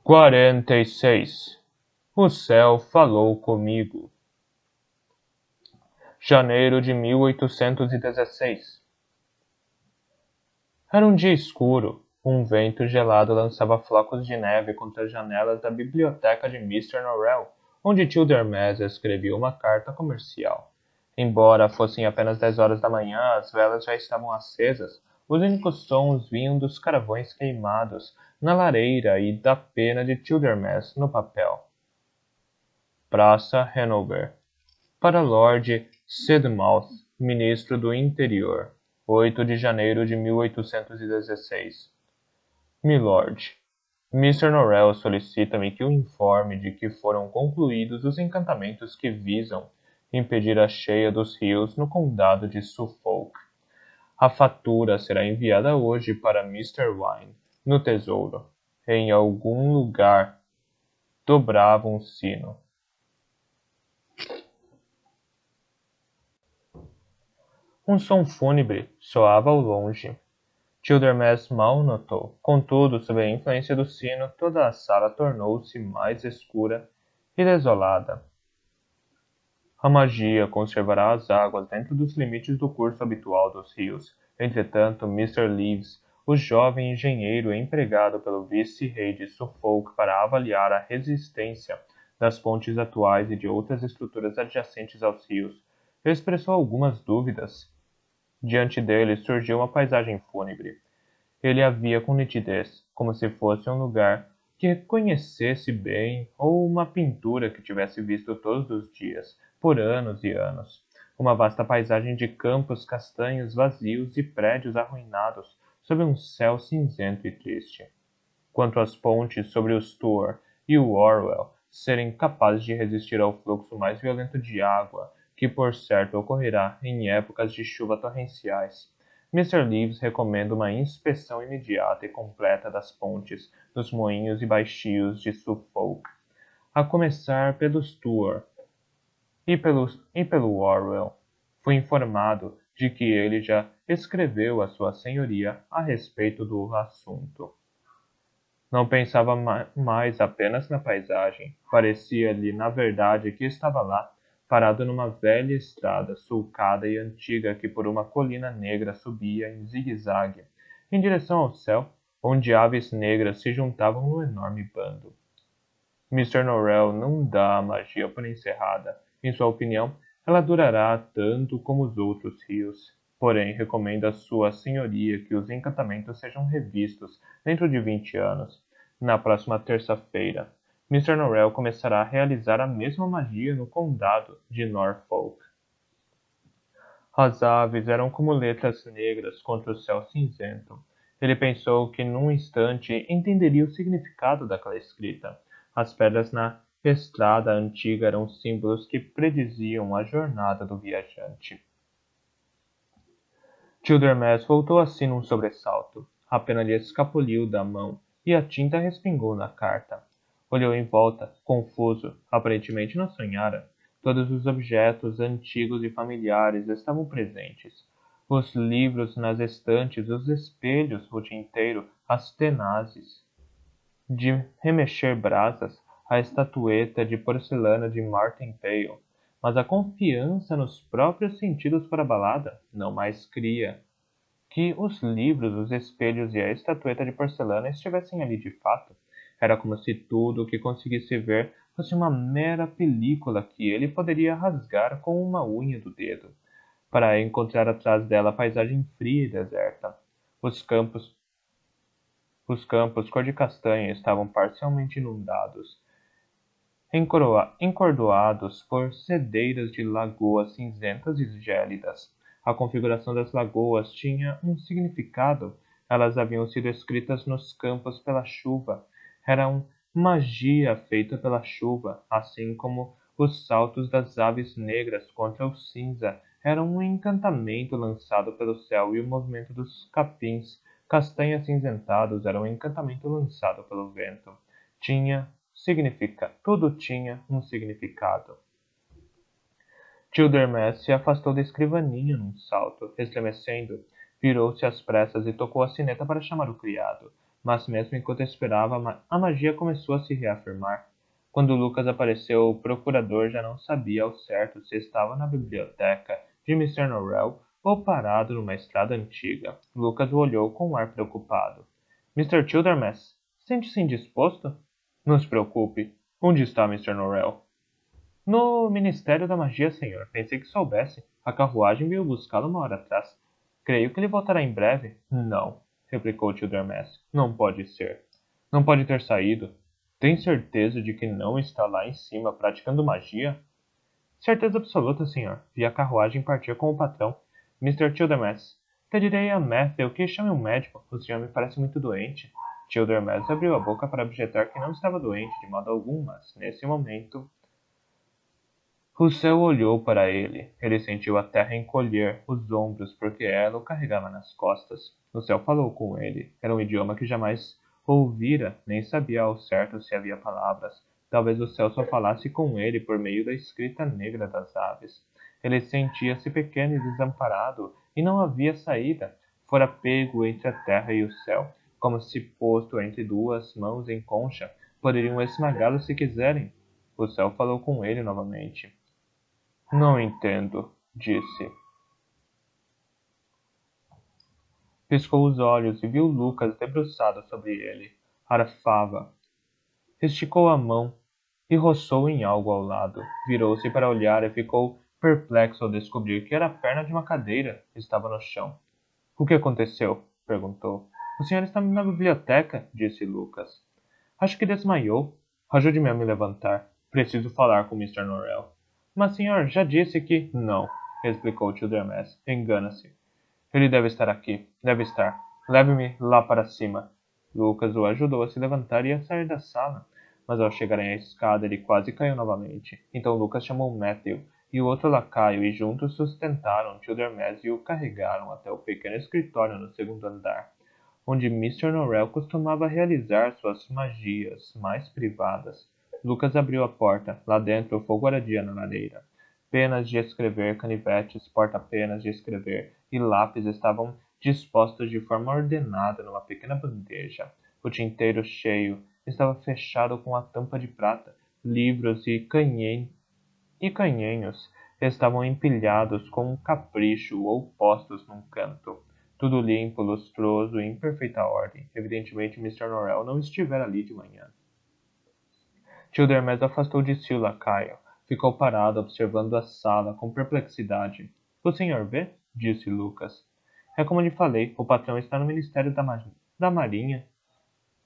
46. O céu falou comigo. Janeiro de 1816. Era um dia escuro. Um vento gelado lançava flocos de neve contra as janelas da biblioteca de Mr. Norrell, onde Childermas escrevia uma carta comercial. Embora fossem apenas 10 horas da manhã, as velas já estavam acesas. Os únicos sons vinham dos carvões queimados na lareira e da pena de Childermas no papel. Praça Hanover. Para Lord Sidmouth, ministro do Interior, 8 de janeiro de 1816. Milord, Mr. Norrell solicita-me que o informe de que foram concluídos os encantamentos que visam impedir a cheia dos rios no condado de Suffolk. A fatura será enviada hoje para Mr. Wine, no tesouro. Em algum lugar dobrava um sino. Um som fúnebre soava ao longe. Childermas mal notou. Contudo, sob a influência do sino, toda a sala tornou-se mais escura e desolada. A magia conservará as águas dentro dos limites do curso habitual dos rios. Entretanto, Mr. Leaves, o jovem engenheiro empregado pelo vice-rei de Suffolk para avaliar a resistência das pontes atuais e de outras estruturas adjacentes aos rios, expressou algumas dúvidas. Diante dele surgiu uma paisagem fúnebre. Ele a via com nitidez, como se fosse um lugar que conhecesse bem ou uma pintura que tivesse visto todos os dias, por anos e anos. Uma vasta paisagem de campos castanhos vazios e prédios arruinados sob um céu cinzento e triste. Quanto às pontes sobre o Stour e o Orwell serem capazes de resistir ao fluxo mais violento de água, que por certo ocorrerá em épocas de chuva torrenciais, Mr. Leaves recomenda uma inspeção imediata e completa das pontes, dos moinhos e baixios de Suffolk, a começar pelo Stour e pelo Orwell. Fui informado de que ele já escreveu a sua senhoria a respeito do assunto. Não pensava mais apenas na paisagem. Parecia-lhe, na verdade, que estava lá, parado numa velha estrada sulcada e antiga que por uma colina negra subia em zigue-zague, em direção ao céu, onde aves negras se juntavam num enorme bando. Mr. Norrell não dá a magia por encerrada. Em sua opinião, ela durará tanto como os outros rios. Porém, recomenda a sua senhoria que os encantamentos sejam revistos dentro de 20 anos. Na próxima terça-feira, Mr. Norrell começará a realizar a mesma magia no condado de Norfolk. As aves eram como letras negras contra o céu cinzento. Ele pensou que num instante entenderia o significado daquela escrita. As pedras na estrada antiga eram símbolos que prediziam a jornada do viajante. Childermas voltou a si num sobressalto. A pena lhe escapuliu da mão e a tinta respingou na carta. Olhou em volta, confuso, aparentemente não sonhara. Todos os objetos antigos e familiares estavam presentes. Os livros nas estantes, os espelhos o dia inteiro, as tenazes de remexer brasas, a estatueta de porcelana de Martin Pale. Mas a confiança nos próprios sentidos fora abalada, não mais cria que os livros, os espelhos e a estatueta de porcelana estivessem ali de fato. Era como se tudo o que conseguisse ver fosse uma mera película que ele poderia rasgar com uma unha do dedo, para encontrar atrás dela a paisagem fria e deserta. Os campos cor de castanha estavam parcialmente inundados, encordoados por cedeiras de lagoas cinzentas e gélidas. A configuração das lagoas tinha um significado. Elas haviam sido escritas nos campos pela chuva. Eram magia feita pela chuva, assim como os saltos das aves negras contra o cinza eram um encantamento lançado pelo céu e o movimento dos capins castanhas cinzentados era um encantamento lançado pelo vento. Tudo tinha um significado. Childermas se afastou da escrivaninha num salto, estremecendo. Virou-se às pressas e tocou a sineta para chamar o criado. mas mesmo enquanto esperava, a magia começou a se reafirmar. Quando Lucas apareceu, o procurador já não sabia ao certo se estava na biblioteca de Mr. Norrell ou parado numa estrada antiga. Lucas o olhou com um ar preocupado. Mr. Childermas, sente-se indisposto? Não se preocupe. Onde está Mr. Norrell? No Ministério da Magia, senhor. Pensei que soubesse. A carruagem veio buscá-lo uma hora atrás. Creio que ele voltará em breve. Não, replicou Childermas. Não pode ser. Não pode ter saído. Tem certeza de que não está lá em cima praticando magia? Certeza absoluta, senhor. Vi a carruagem partir com o patrão. Mr. Childermas, pedirei a Matthew que chame um médico. O senhor me parece muito doente. Childermas abriu a boca para objetar que não estava doente de modo algum, mas, nesse momento, o céu olhou para ele. Ele sentiu a terra encolher os ombros porque ela o carregava nas costas. O céu falou com ele. Era um idioma que jamais ouvira, nem sabia ao certo se havia palavras. Talvez o céu só falasse com ele por meio da escrita negra das aves. Ele sentia-se pequeno e desamparado, e não havia saída. Fora pego entre a terra e o céu, como se posto entre duas mãos em concha, poderiam esmagá-lo se quiserem. O céu falou com ele novamente. Não entendo, disse. Piscou os olhos e viu Lucas debruçado sobre ele. Arfava. Esticou a mão e roçou em algo ao lado. Virou-se para olhar e ficou perplexo ao descobrir que era a perna de uma cadeira. Estava no chão. O que aconteceu? Perguntou. O senhor está na biblioteca, disse Lucas. Acho que desmaiou. Ajude-me a me levantar. Preciso falar com Mr. Norrell. Mas, senhor, já disse que... Não, explicou Childermas. Engana-se. Ele deve estar aqui. Deve estar. Leve-me lá para cima. Lucas o ajudou a se levantar e a sair da sala. Mas ao chegarem à escada, ele quase caiu novamente. Então Lucas chamou Matthew e o outro lacaio e juntos sustentaram Childermas e o carregaram até o pequeno escritório no segundo andar, onde Mr. Norrell costumava realizar suas magias mais privadas. Lucas abriu a porta. Lá dentro, o fogo ardia na lareira. Penas de escrever, canivetes, porta-penas de escrever e lápis estavam dispostos de forma ordenada numa pequena bandeja. O tinteiro cheio estava fechado com a tampa de prata. Livros e canhenhos estavam empilhados com um capricho ou postos num canto. Tudo limpo, lustroso e em perfeita ordem. Evidentemente, Mr. Norrell não estivera ali de manhã. Childermas afastou de si o lacaio. Ficou parado, observando a sala com perplexidade. O senhor vê? Disse Lucas. É como lhe falei, o patrão está no Ministério da Marinha.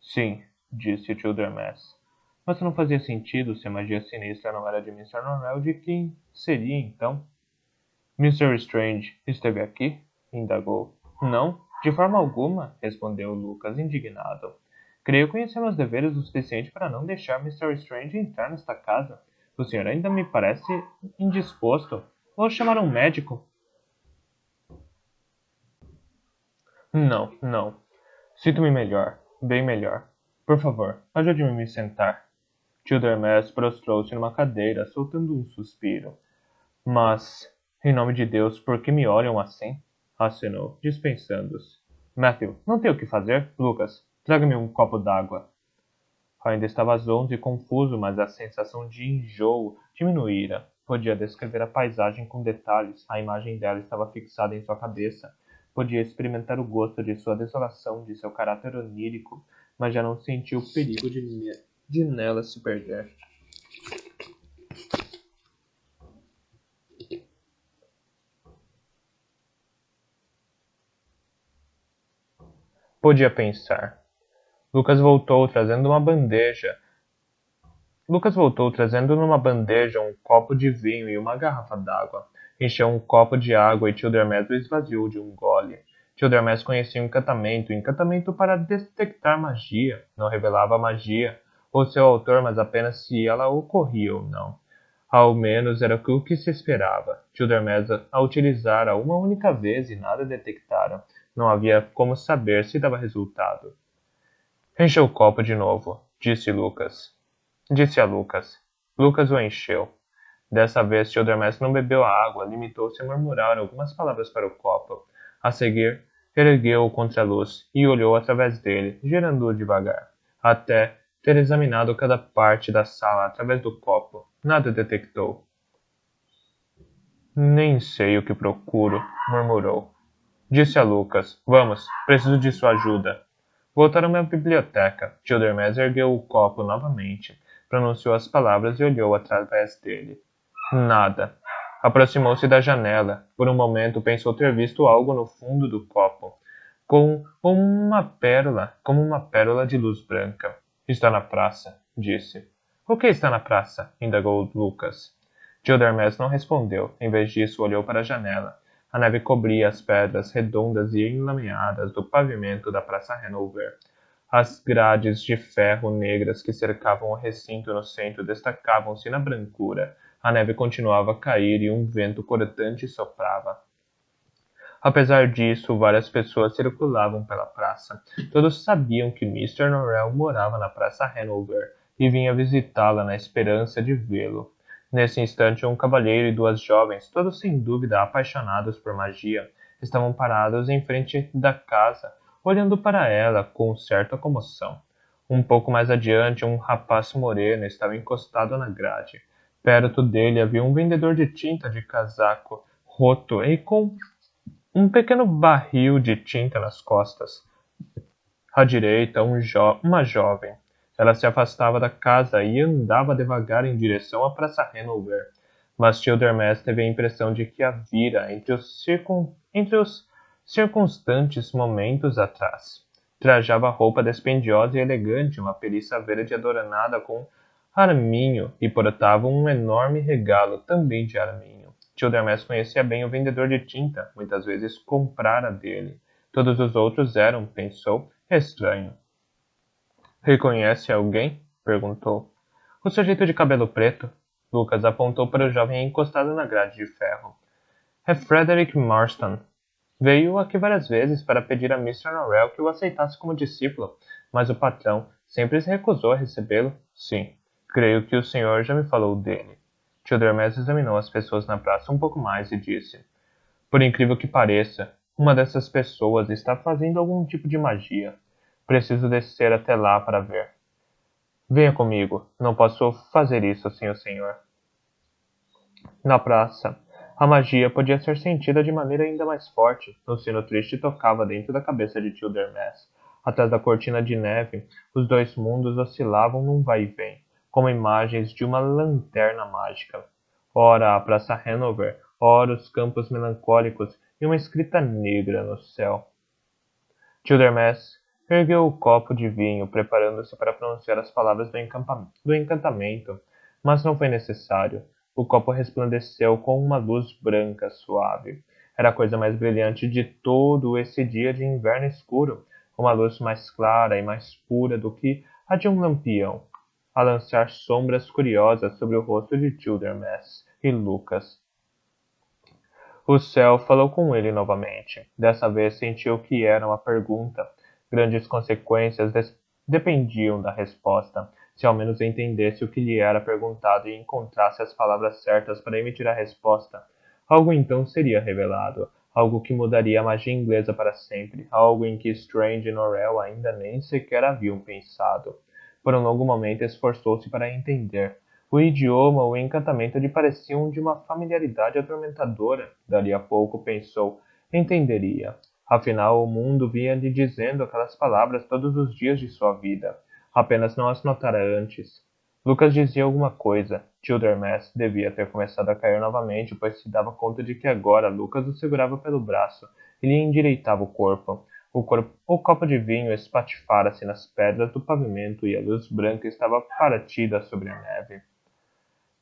Sim, disse Childermas. Mas não fazia sentido se a magia sinistra não era de Mr. Norrell, de quem seria então? Mr. Strange esteve aqui? Indagou. Não, de forma alguma, respondeu Lucas, indignado. Creio conhecer meus deveres o suficiente para não deixar Mr. Strange entrar nesta casa. O senhor ainda me parece indisposto. Vou chamar um médico. Não, não. Sinto-me melhor, bem melhor. Por favor, ajude-me a me sentar. Childermas prostrou-se numa cadeira, soltando um suspiro. Mas, em nome de Deus, por que me olham assim? Acenou, dispensando-se. Matthew, não tem o que fazer? Lucas, traga-me um copo d'água. Ainda estava zonzo e confuso, mas a sensação de enjoo diminuíra. Podia descrever a paisagem com detalhes. A imagem dela estava fixada em sua cabeça. Podia experimentar o gosto de sua desolação, de seu caráter onírico, mas já não sentia o perigo de nela se perder. Podia pensar. Lucas voltou trazendo numa bandeja um copo de vinho e uma garrafa d'água. Encheu um copo de água e Childermas o esvaziou de um gole. Childermas conhecia o encantamento para detectar magia. Não revelava a magia, ou seu autor, mas apenas se ela ocorria ou não. Ao menos era o que se esperava. Childermas a utilizara uma única vez e nada detectara. Não havia como saber se dava resultado. Encheu o copo de novo, disse a Lucas. Lucas o encheu. Dessa vez, Childermas não bebeu a água, limitou-se a murmurar algumas palavras para o copo. A seguir, Ergueu-o contra a luz e olhou através dele, girando-o devagar, até ter examinado cada parte da sala através do copo. Nada detectou. Nem sei o que procuro, murmurou. Disse a Lucas: Vamos, preciso de sua ajuda. Voltaram à biblioteca. Childermas ergueu o copo novamente, pronunciou as palavras e olhou através dele. Nada. Aproximou-se da janela. Por um momento pensou ter visto algo no fundo do copo, como uma pérola de luz branca. Está na praça, disse. O que está na praça? Indagou Lucas. Childermas não respondeu. Em vez disso, olhou para a janela. A neve cobria as pedras redondas e enlameadas do pavimento da Praça Hanover. As grades de ferro negras que cercavam o recinto no centro destacavam-se na brancura. A neve continuava a cair e um vento cortante soprava. Apesar disso, várias pessoas circulavam pela praça. Todos sabiam que Mr. Norrell morava na Praça Hanover e vinha visitá-la na esperança de vê-lo. Nesse instante, um cavalheiro e duas jovens, todos sem dúvida apaixonados por magia, estavam parados em frente da casa, olhando para ela com certa comoção. Um pouco mais adiante, um rapaz moreno estava encostado na grade. Perto dele havia um vendedor de tinta de casaco roto e com um pequeno barril de tinta nas costas. À direita, uma jovem. Ela se afastava da casa e andava devagar em direção à Praça Hanover. Mas Childermas teve a impressão de que a vira entre os circunstantes momentos atrás. Trajava roupa dispendiosa e elegante, uma pelissa verde adornada com arminho e portava um enorme regalo também de arminho. Childermas conhecia bem o vendedor de tinta, muitas vezes comprara dele. Todos os outros eram, pensou, estranho. Reconhece alguém? Perguntou. O sujeito de cabelo preto. Lucas apontou para o jovem encostado na grade de ferro. É Frederick Marston. Veio aqui várias vezes para pedir a Mr. Norrell que o aceitasse como discípulo, mas o patrão sempre se recusou a recebê-lo. Sim, creio que o senhor já me falou dele. Childermas examinou as pessoas na praça um pouco mais e disse: Por incrível que pareça, uma dessas pessoas está fazendo algum tipo de magia. Preciso descer até lá para ver. Venha comigo. Não posso fazer isso sem o senhor. Na praça, a magia podia ser sentida de maneira ainda mais forte. O sino triste tocava dentro da cabeça de Childermas. Atrás da cortina de neve, os dois mundos oscilavam num vai-vem, como imagens de uma lanterna mágica. Ora a Praça Hanover, ora os campos melancólicos e uma escrita negra no céu. Childermas ergueu o copo de vinho, preparando-se para pronunciar as palavras do encantamento, mas não foi necessário. O copo resplandeceu com uma luz branca suave. Era a coisa mais brilhante de todo esse dia de inverno escuro, uma luz mais clara e mais pura do que a de um lampião, a lançar sombras curiosas sobre o rosto de Childermas e Lucas. O céu falou com ele novamente. Dessa vez sentiu que era uma pergunta. Grandes consequências dependiam da resposta. Se ao menos entendesse o que lhe era perguntado e encontrasse as palavras certas para emitir a resposta, algo então seria revelado. Algo que mudaria a magia inglesa para sempre. Algo em que Strange e Norrell ainda nem sequer haviam pensado. Por um longo momento esforçou-se para entender. O idioma, o encantamento lhe pareciam de uma familiaridade atormentadora. Dali a pouco pensou, entenderia. Afinal, o mundo vinha-lhe dizendo aquelas palavras todos os dias de sua vida. Apenas não as notara antes. Lucas dizia alguma coisa. Childermas devia ter começado a cair novamente, pois se dava conta de que agora Lucas o segurava pelo braço e lhe endireitava o corpo. O copo de vinho espatifara-se nas pedras do pavimento e a luz branca estava partida sobre a neve.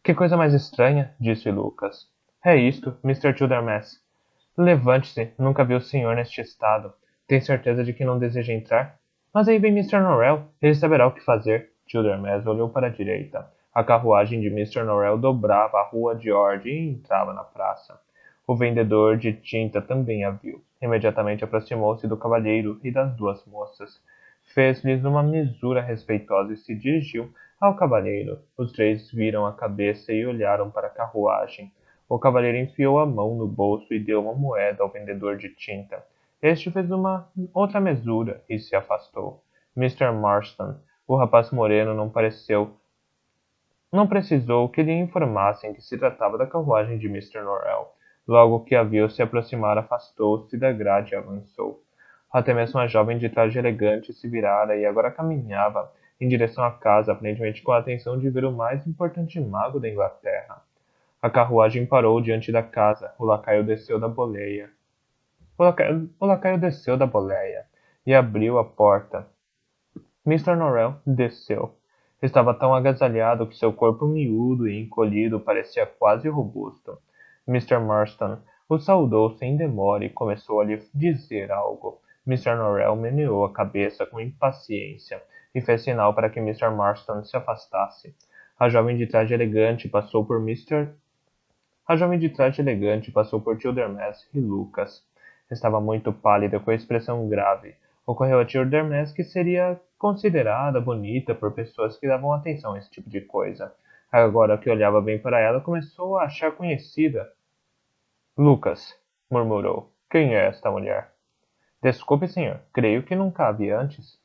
Que coisa mais estranha, disse Lucas. É isto, Mr. Childermas. Levante-se, nunca vi o senhor neste estado. Tem certeza de que não deseja entrar? Mas aí vem Mr. Norrell, ele saberá o que fazer. Childermas olhou para a direita. A carruagem de Mr. Norrell dobrava a rua George e entrava na praça. O vendedor de tinta também a viu. Imediatamente aproximou-se do cavalheiro e das duas moças. Fez-lhes uma mesura respeitosa e se dirigiu ao cavalheiro. Os três viram a cabeça e olharam para a carruagem. O cavalheiro enfiou a mão no bolso e deu uma moeda ao vendedor de tinta. Este fez uma outra mesura e se afastou. Mr. Marston, o rapaz moreno, não precisou que lhe informassem que se tratava da carruagem de Mr. Norrell. Logo que a viu se aproximar, afastou-se da grade e avançou. Até mesmo a jovem de traje elegante se virara e agora caminhava em direção à casa, aparentemente com a atenção de ver o mais importante mago da Inglaterra. A carruagem parou diante da casa. O lacaio desceu da boleia. O lacaio desceu da boleia e abriu a porta. Mr. Norrell desceu. Estava tão agasalhado que seu corpo miúdo e encolhido parecia quase robusto. Mr. Marston o saudou sem demora e começou a lhe dizer algo. Mr. Norrell meneou a cabeça com impaciência e fez sinal para que Mr. Marston se afastasse. A jovem de traje elegante passou por Childermas e Lucas. Estava muito pálida, com a expressão grave. Ocorreu a Childermas que seria considerada bonita por pessoas que davam atenção a esse tipo de coisa. Agora que olhava bem para ela, começou a achar conhecida. Lucas, murmurou. Quem é esta mulher? Desculpe, senhor. Creio que nunca a vi antes.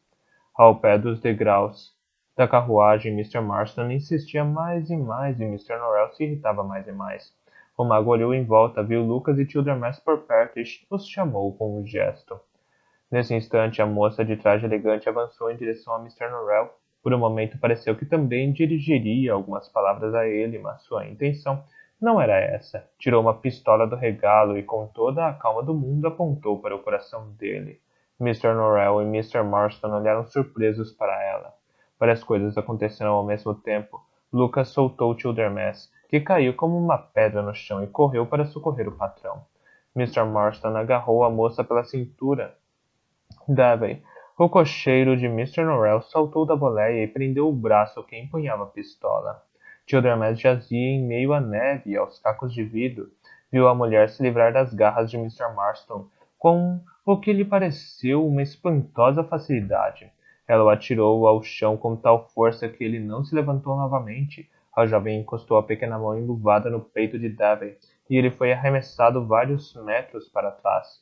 Ao pé dos degraus da carruagem, Mr. Marston insistia mais e mais e Mr. Norrell se irritava mais e mais. O mago olhou em volta, viu Lucas e Childermas por perto e os chamou com um gesto. Nesse instante, a moça de traje elegante avançou em direção a Mr. Norrell. Por um momento pareceu que também dirigiria algumas palavras a ele, mas sua intenção não era essa. Tirou uma pistola do regalo e, com toda a calma do mundo, apontou para o coração dele. Mr. Norrell e Mr. Marston olharam surpresos para ela. Várias coisas aconteceram ao mesmo tempo. Lucas soltou Childermas, que caiu como uma pedra no chão e correu para socorrer o patrão. Mr. Marston agarrou a moça pela cintura. Davey, o cocheiro de Mr. Norrell, saltou da boleia e prendeu o braço que empunhava a pistola. Childermas jazia em meio à neve e aos cacos de vidro. Viu a mulher se livrar das garras de Mr. Marston com o que lhe pareceu uma espantosa facilidade. Ela o atirou ao chão com tal força que ele não se levantou novamente. A jovem encostou a pequena mão enluvada no peito de Davey e ele foi arremessado vários metros para trás.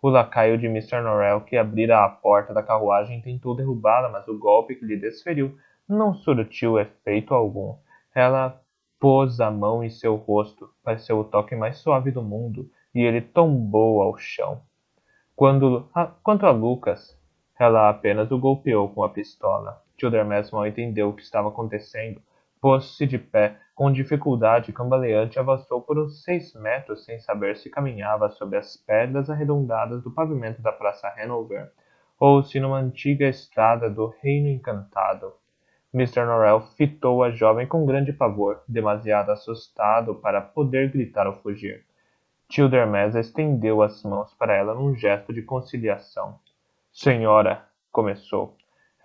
O lacaio de Mr. Norrell, que abrira a porta da carruagem, tentou derrubá-la, mas o golpe que lhe desferiu não surtiu efeito algum. Ela pôs a mão em seu rosto, pareceu o toque mais suave do mundo, e ele tombou ao chão. Quanto a Lucas, ela apenas o golpeou com a pistola. Childermas mal entendeu o que estava acontecendo. Pôs-se de pé, com dificuldade cambaleante, avançou por uns 6 metros sem saber se caminhava sobre as pedras arredondadas do pavimento da Praça Hanover ou se numa antiga estrada do Reino Encantado. Mr. Norrell fitou a jovem com grande pavor, demasiado assustado para poder gritar ou fugir. Childermas estendeu as mãos para ela num gesto de conciliação. Senhora, começou.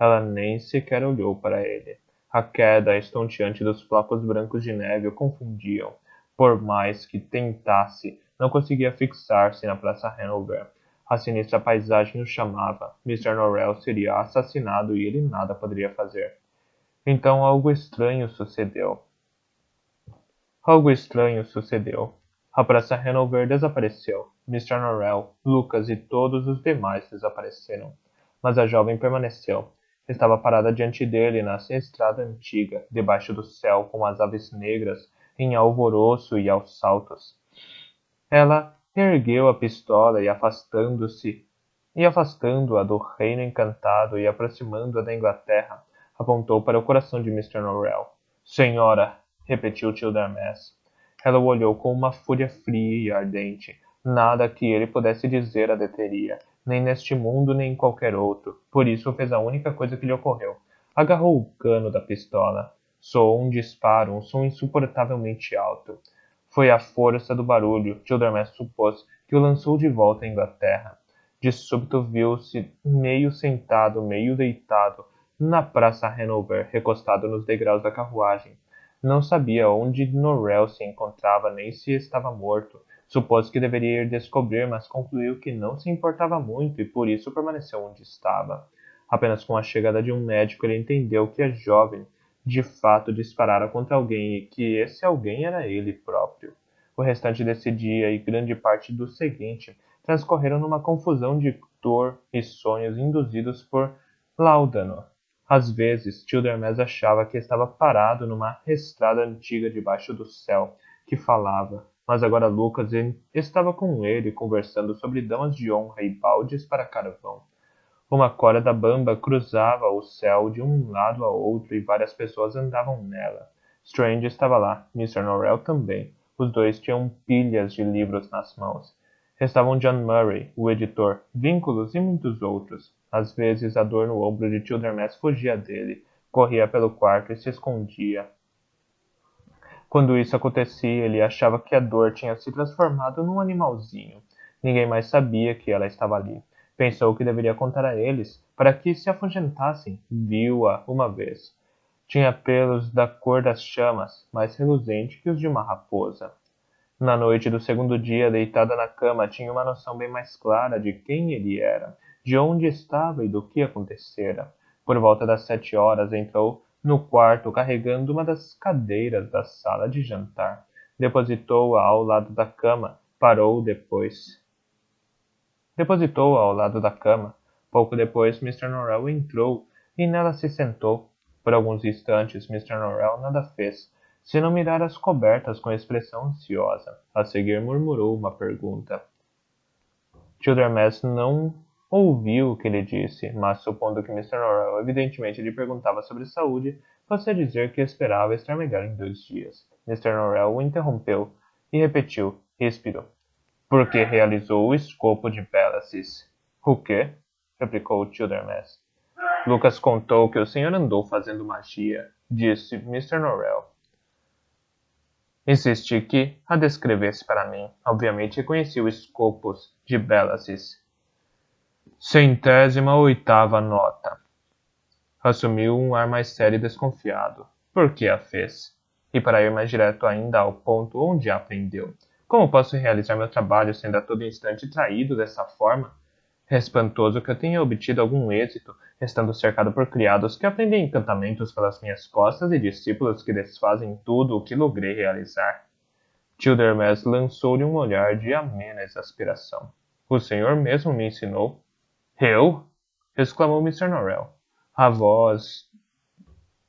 Ela nem sequer olhou para ele. A queda estonteante dos flocos brancos de neve o confundiam. Por mais que tentasse, não conseguia fixar-se na Praça Hanover. A sinistra paisagem o chamava. Mr. Norrell seria assassinado e ele nada poderia fazer. Então algo estranho sucedeu. A Praça Hanover desapareceu. Mr. Norrell, Lucas e todos os demais desapareceram. Mas a jovem permaneceu. Estava parada diante dele na estrada antiga, debaixo do céu, com as aves negras em alvoroço e aos saltos. Ela ergueu a pistola e afastando-a do reino encantado e aproximando-a da Inglaterra, apontou para o coração de Mr. Norrell. Senhora, repetiu Childermas. Ela o olhou com uma fúria fria e ardente. Nada que ele pudesse dizer a deteria, nem neste mundo nem em qualquer outro. Por isso fez a única coisa que lhe ocorreu. Agarrou o cano da pistola. Soou um disparo, um som insuportavelmente alto. Foi a força do barulho. Childermas supôs que o lançou de volta à Inglaterra. De súbito viu-se meio sentado, meio deitado, na Praça Hanover, recostado nos degraus da carruagem. Não sabia onde Norrell se encontrava, nem se estava morto. Supôs que deveria ir descobrir, mas concluiu que não se importava muito e por isso permaneceu onde estava. Apenas com a chegada de um médico ele entendeu que a jovem de fato disparara contra alguém e que esse alguém era ele próprio. O restante desse dia e grande parte do seguinte transcorreram numa confusão de dor e sonhos induzidos por Láudano. Às vezes, Childermas achava que estava parado numa estrada antiga debaixo do céu, que falava, mas agora Lucas estava com ele conversando sobre damas de honra e baldes para carvão. Uma corda bamba cruzava o céu de um lado a outro e várias pessoas andavam nela. Strange estava lá, Mr. Norrell também. Os dois tinham pilhas de livros nas mãos. Estavam John Murray, o editor, Vínculos e muitos outros. Às vezes a dor no ombro de Childermas fugia dele, corria pelo quarto e se escondia. Quando isso acontecia, ele achava que a dor tinha se transformado num animalzinho. Ninguém mais sabia que ela estava ali. Pensou que deveria contar a eles, para que se afugentassem. Viu-a uma vez. Tinha pelos da cor das chamas, mais reluzente que os de uma raposa. Na noite do segundo dia, deitada na cama, tinha uma noção bem mais clara de quem ele era, de onde estava e do que acontecera. Por volta das 7 horas, entrou no quarto carregando uma das cadeiras da sala de jantar. Depositou-a ao lado da cama. Depositou-a ao lado da cama. Pouco depois, Mr. Norrell entrou e nela se sentou. Por alguns instantes, Mr. Norrell nada fez, senão mirar as cobertas com expressão ansiosa. A seguir murmurou uma pergunta. Childermas não ouviu o que ele disse, mas supondo que Mr. Norrell evidentemente lhe perguntava sobre saúde, fosse dizer que esperava estar melhor em 2 dias. Mr. Norrell o interrompeu e repetiu, ríspido. Porque realizou o escopo de Bellasis. O quê? Replicou Childermas. Lucas contou que o senhor andou fazendo magia, disse Mr. Norrell. Insisti que a descrevesse para mim. Obviamente reconheci o escopos de Bellasis. 108ª nota. Assumiu um ar mais sério e desconfiado. Por que a fez? E para ir mais direto ainda ao ponto onde a aprendeu. Como posso realizar meu trabalho sendo a todo instante traído dessa forma? É espantoso que eu tenha obtido algum êxito, estando cercado por criados que aprendem encantamentos pelas minhas costas e discípulos que desfazem tudo o que logrei realizar. Childermas lançou-lhe um olhar de amena exasperação. O senhor mesmo me ensinou? Eu? Exclamou Mr. Norrell. A voz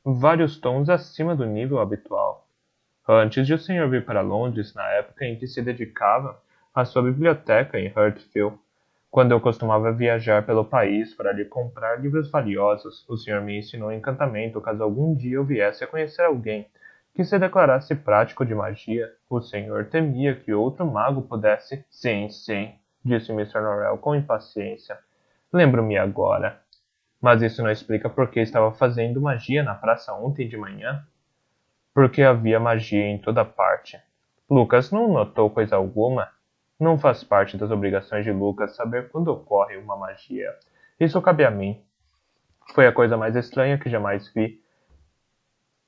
vários tons acima do nível habitual. Antes de o senhor vir para Londres, na época em que se dedicava à sua biblioteca em Hartfield, quando eu costumava viajar pelo país para lhe comprar livros valiosos, o senhor me ensinou encantamento caso algum dia eu viesse a conhecer alguém que se declarasse prático de magia. O senhor temia que outro mago pudesse... Sim, sim, disse Mr. Norrell com impaciência. Lembro-me agora. Mas isso não explica por que estava fazendo magia na praça ontem de manhã? Porque havia magia em toda parte. Lucas não notou coisa alguma? Não faz parte das obrigações de Lucas saber quando ocorre uma magia. Isso cabe a mim. Foi a coisa mais estranha que jamais vi.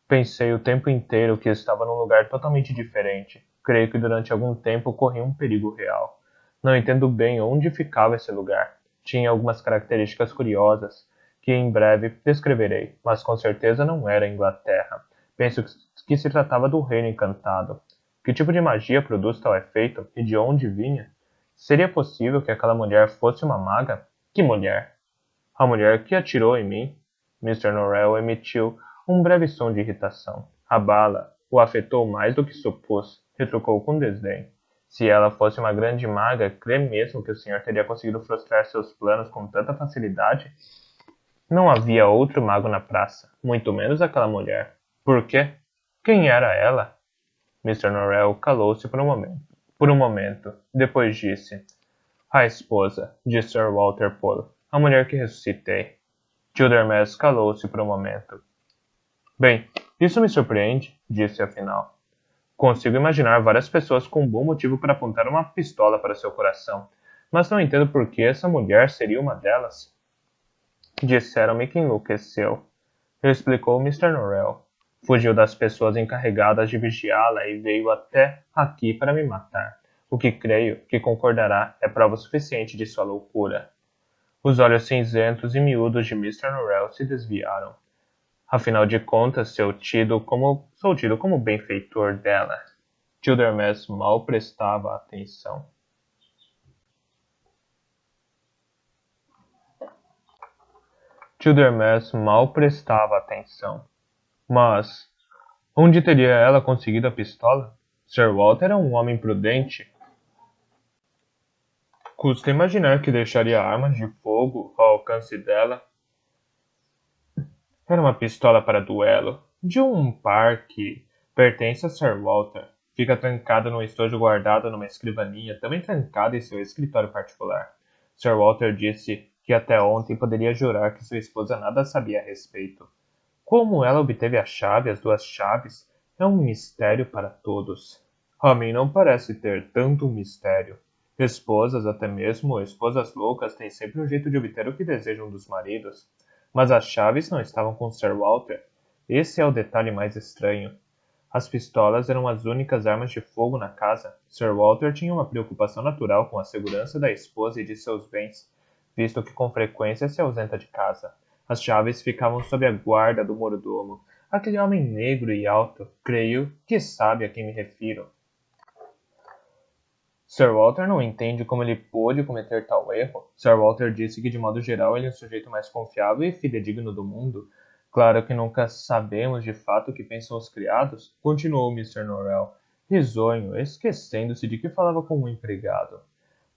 Pensei o tempo inteiro que estava num lugar totalmente diferente. Creio que durante algum tempo corri um perigo real. Não entendo bem onde ficava esse lugar. Tinha algumas características curiosas, que em breve descreverei, mas com certeza não era a Inglaterra. Penso que se tratava do Reino Encantado. Que tipo de magia produz tal efeito e de onde vinha? Seria possível que aquela mulher fosse uma maga? Que mulher? A mulher que atirou em mim? Mr. Norrell emitiu um breve som de irritação. A bala o afetou mais do que supôs, retrucou com desdém. Se ela fosse uma grande maga, crê mesmo que o senhor teria conseguido frustrar seus planos com tanta facilidade? Não havia outro mago na praça, muito menos aquela mulher. Por quê? Quem era ela? Mr. Norrell calou-se por um momento. Depois disse: A esposa de Sir Walter Pole, a mulher que ressuscitei. Childermas calou-se por um momento. Bem, isso me surpreende, disse afinal. Consigo imaginar várias pessoas com um bom motivo para apontar uma pistola para seu coração, mas não entendo por que essa mulher seria uma delas. Disseram-me que enlouqueceu, explicou Mr. Norrell. Fugiu das pessoas encarregadas de vigiá-la e veio até aqui para me matar. O que creio que concordará é prova suficiente de sua loucura. Os olhos cinzentos e miúdos de Mr. Norrell se desviaram. Afinal de contas, sou tido como benfeitor dela. Childermas mal prestava atenção. Childermas mal prestava atenção. Mas onde teria ela conseguido a pistola? Sir Walter era um homem prudente. Custa imaginar que deixaria armas de fogo ao alcance dela. Era uma pistola para duelo, de um par que pertence a Sir Walter. Fica trancada num estojo guardado numa escrivaninha, também trancada em seu escritório particular. Sir Walter disse que até ontem poderia jurar que sua esposa nada sabia a respeito. Como ela obteve a chave, as duas chaves, é um mistério para todos. A mim não parece ter tanto um mistério. Esposas, até mesmo esposas loucas, têm sempre um jeito de obter o que desejam dos maridos. Mas as chaves não estavam com Sir Walter. Esse é o detalhe mais estranho. As pistolas eram as únicas armas de fogo na casa. Sir Walter tinha uma preocupação natural com a segurança da esposa e de seus bens, visto que com frequência se ausenta de casa. As chaves ficavam sob a guarda do mordomo, aquele homem negro e alto, creio que sabe a quem me refiro. Sir Walter não entende como ele pôde cometer tal erro. Sir Walter disse que, de modo geral, ele é o sujeito mais confiável e fidedigno do mundo. Claro que nunca sabemos de fato o que pensam os criados, continuou Mr. Norrell, risonho, esquecendo-se de que falava com um empregado.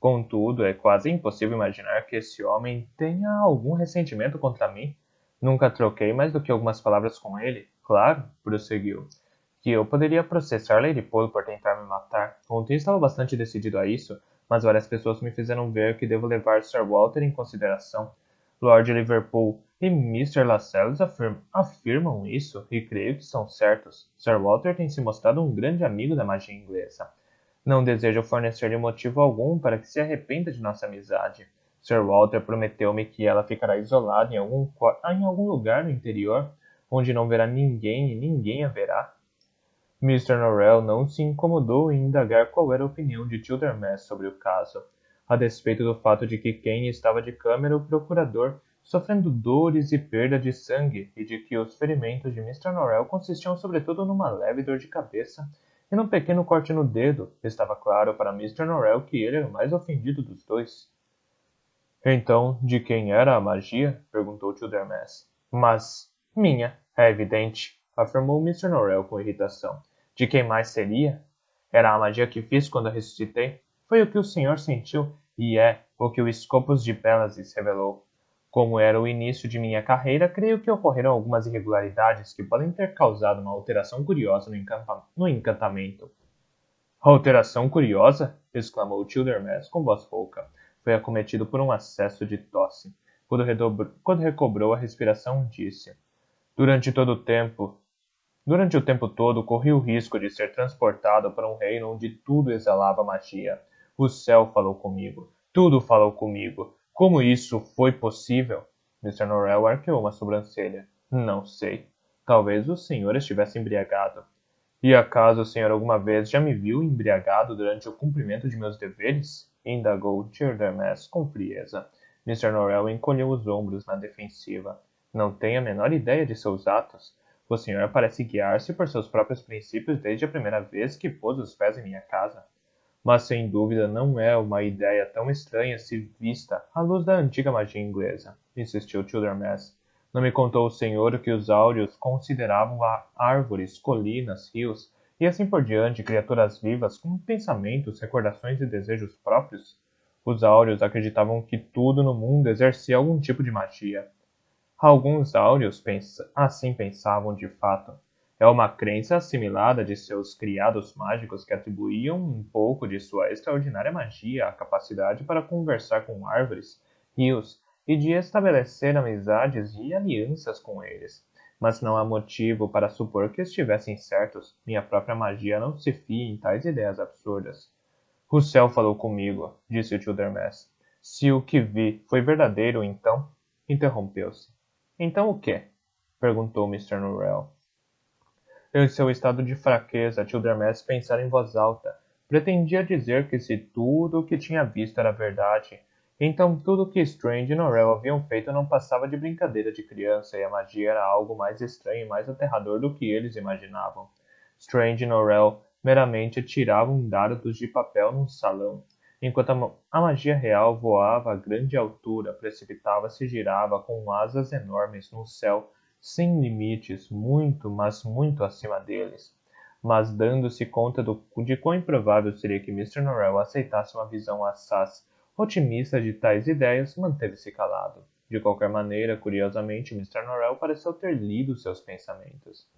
Contudo, é quase impossível imaginar que esse homem tenha algum ressentimento contra mim. Nunca troquei mais do que algumas palavras com ele. Claro, prosseguiu, que eu poderia processar Lady Pole por tentar me matar. Ontem estava bastante decidido a isso, mas várias pessoas me fizeram ver que devo levar Sir Walter em consideração. Lord Liverpool e Mr. Lascelles afirmam isso, e creio que são certos. Sir Walter tem se mostrado um grande amigo da magia inglesa. Não desejo fornecer-lhe motivo algum para que se arrependa de nossa amizade. Sir Walter prometeu-me que ela ficará isolada em algum lugar no interior, onde não verá ninguém e ninguém a verá. Mr. Norrell não se incomodou em indagar qual era a opinião de Childermas sobre o caso, a despeito do fato de que quem estava de cama era o procurador, sofrendo dores e perda de sangue, e de que os ferimentos de Mr. Norrell consistiam sobretudo numa leve dor de cabeça e num pequeno corte no dedo. Estava claro para Mr. Norrell que ele era o mais ofendido dos dois. Então, de quem era a magia? Perguntou Childermas. Mas, minha, é evidente, afirmou Mr. Norrell com irritação. De quem mais seria? Era a magia que fiz quando a ressuscitei. Foi o que o senhor sentiu, e é o que o Scopus de Pelasys revelou. Como era o início de minha carreira, creio que ocorreram algumas irregularidades que podem ter causado uma alteração curiosa no encantamento. Alteração curiosa? Exclamou Childermas com voz rouca. Foi acometido por um acesso de tosse. Quando recobrou a respiração, disse: Durante o tempo todo, corri o risco de ser transportado para um reino onde tudo exalava magia. O céu falou comigo. Tudo falou comigo. Como isso foi possível? Mr. Norrell arqueou uma sobrancelha. Não sei. Talvez o senhor estivesse embriagado. E acaso o senhor alguma vez já me viu embriagado durante o cumprimento de meus deveres? Indagou Childermas com frieza. Mr. Norrell encolheu os ombros na defensiva. Não tenho a menor ideia de seus atos. O senhor parece guiar-se por seus próprios princípios desde a primeira vez que pôs os pés em minha casa. Mas sem dúvida não é uma ideia tão estranha se vista à luz da antiga magia inglesa, insistiu Childermas. Não me contou o senhor que os áureos consideravam árvores, colinas, rios e assim por diante criaturas vivas com pensamentos, recordações e desejos próprios? Os áureos acreditavam que tudo no mundo exercia algum tipo de magia. Alguns áureos assim pensavam de fato. É uma crença assimilada de seus criados mágicos que atribuíam um pouco de sua extraordinária magia à capacidade para conversar com árvores, rios e de estabelecer amizades e alianças com eles. Mas não há motivo para supor que estivessem certos. Minha própria magia não se fia em tais ideias absurdas. O céu falou comigo, disse o Childermas. Se o que vi foi verdadeiro, então... Interrompeu-se. Então o quê? Perguntou Mr. Norrell. Em seu estado de fraqueza, Childermas pensara em voz alta. Pretendia dizer que se tudo o que tinha visto era verdade, então tudo o que Strange e Norrell haviam feito não passava de brincadeira de criança e a magia era algo mais estranho e mais aterrador do que eles imaginavam. Strange e Norrell meramente tiravam dardos de papel num salão. enquanto a magia real voava a grande altura, precipitava-se e girava com asas enormes no céu, sem limites, muito, mas muito acima deles. Mas dando-se conta de quão improvável seria que Mr. Norrell aceitasse uma visão assaz otimista de tais ideias, manteve-se calado. De qualquer maneira, curiosamente, Mr. Norrell pareceu ter lido seus pensamentos.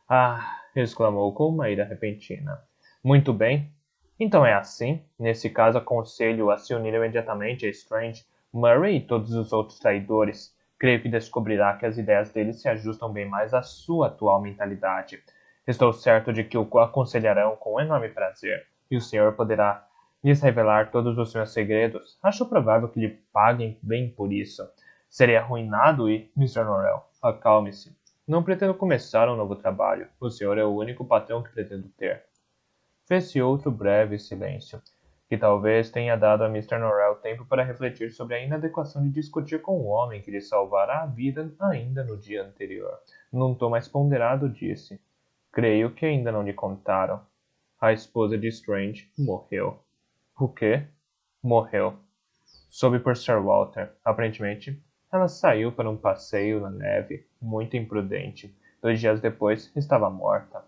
Ah! Exclamou com uma ira repentina. Muito bem. Então é assim? Nesse caso, aconselho a se unir imediatamente a Strange, Murray e todos os outros traidores. Creio que descobrirá que as ideias deles se ajustam bem mais à sua atual mentalidade. Estou certo de que o aconselharão com enorme prazer, e o senhor poderá lhes revelar todos os meus segredos. Acho provável que lhe paguem bem por isso. Serei arruinado e, Mr. Norrell, acalme-se. Não pretendo começar um novo trabalho. O senhor é o único patrão que pretendo ter. Fez-se outro breve silêncio, que talvez tenha dado a Mr. Norrell tempo para refletir sobre a inadequação de discutir com o homem que lhe salvara a vida ainda no dia anterior. Num tom mais ponderado, disse: Creio que ainda não lhe contaram. A esposa de Strange morreu. O quê? Morreu. Soube por Sir Walter. Aparentemente, ela saiu para um passeio na neve, muito imprudente. 2 dias depois, estava morta.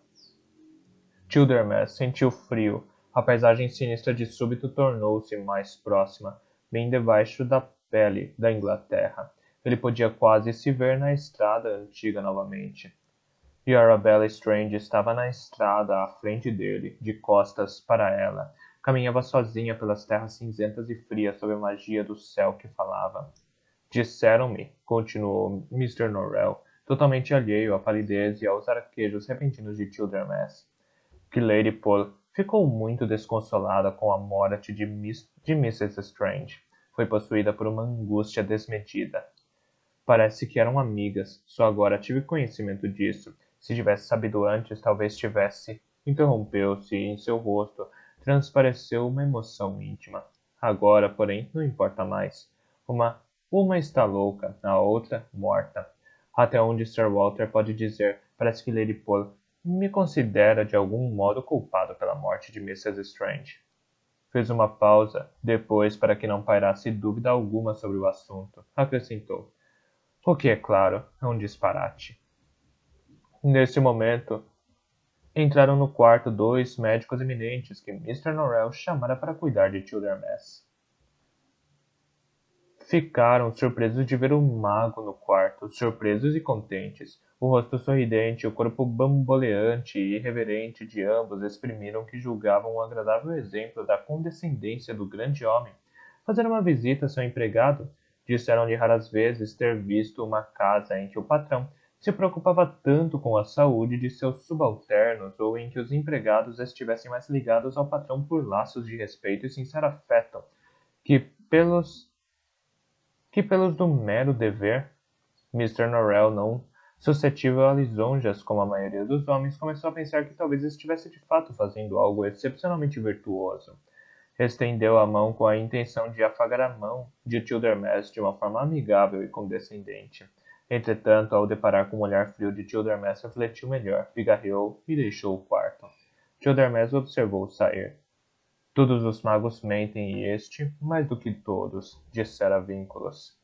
Childermas sentiu frio. A paisagem sinistra de súbito tornou-se mais próxima, bem debaixo da pele da Inglaterra. Ele podia quase se ver na estrada antiga novamente. E Arabella Strange estava na estrada à frente dele, de costas para ela. Caminhava sozinha pelas terras cinzentas e frias sob a magia do céu que falava. Disseram-me, continuou Mr. Norrell, totalmente alheio à palidez e aos arquejos repentinos de Childermas, que Lady Pole ficou muito desconsolada com a morte de Mrs. Strange. Foi possuída por uma angústia desmedida. Parece que eram amigas, só agora tive conhecimento disso. Se tivesse sabido antes, talvez tivesse. Interrompeu-se e em seu rosto transpareceu uma emoção íntima. Agora, porém, não importa mais. Uma está louca, a outra morta. Até onde Sir Walter pode dizer, parece que Lady Pole me considera de algum modo culpado pela morte de Mrs. Strange. Fez uma pausa, depois, para que não pairasse dúvida alguma sobre o assunto, acrescentou: o que, é claro, é um disparate. Nesse momento, entraram no quarto 2 médicos eminentes que Mr. Norrell chamara para cuidar de Childermas. Ficaram surpresos de ver o mago no quarto, surpresos e contentes. O rosto sorridente, o corpo bamboleante e irreverente de ambos exprimiram que julgavam um agradável exemplo da condescendência do grande homem. Fazer uma visita a seu empregado, disseram-lhe raras vezes ter visto uma casa em que o patrão se preocupava tanto com a saúde de seus subalternos ou em que os empregados estivessem mais ligados ao patrão por laços de respeito e sincero afeto que pelos do mero dever. Mr. Norrell, não suscetível a lisonjas como a maioria dos homens, começou a pensar que talvez estivesse de fato fazendo algo excepcionalmente virtuoso. Estendeu a mão com a intenção de afagar a mão de Childermas de uma forma amigável e condescendente. Entretanto, ao deparar com o olhar frio de Childermas, refletiu melhor, pigarreou e deixou o quarto. Childermas observou sair. Todos os magos mentem e este, mais do que todos, dissera Vínculos.